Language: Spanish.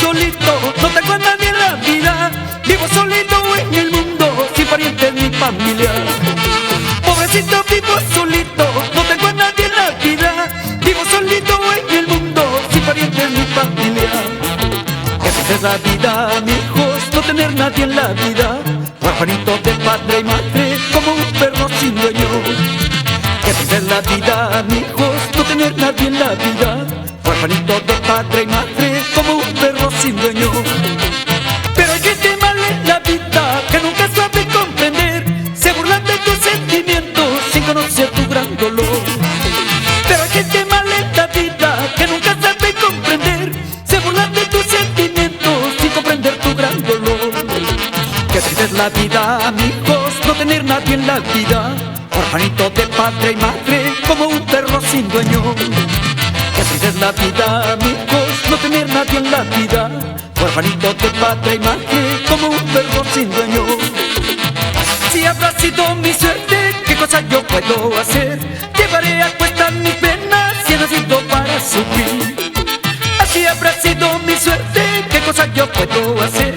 solito, no tengo a nadie en la vida. Vivo solito en el mundo, sin parientes ni familia. Pobrecito, vivo solito, no tengo a nadie en la vida. Vivo solito en el mundo, sin parientes ni familia. Esa es la vida, mijos, no tener nadie en la vida. Huérfanito de padre y madre, como un perro sin dueño. Esa es la vida, mijos, no tener nadie en la vida. Huérfanito de padre y madre, como un perro sin dueño. Pero hay gente mala en la vida que nunca sabe comprender. Se burlan de tus sentimientos sin conocer tu gran dolor. Pero hay gente mala en la vida que nunca sabe comprender. Se burlan de tus sentimientos sin comprender tu gran dolor. Qué triste es la vida, amigos, no tener nadie en la vida. Orfanito de padre y madre, como un perro sin dueño. Qué triste es la vida, amigos, no tener nadie en la vida. Orfanito de padre y madre, como un perro sin dueño. Si habrá sido mi suerte, ¿qué cosa yo puedo hacer? Llevaré a cuestas mis penas si he nacido para sufrir. Así habrá sido mi suerte, ¿qué cosa yo puedo hacer?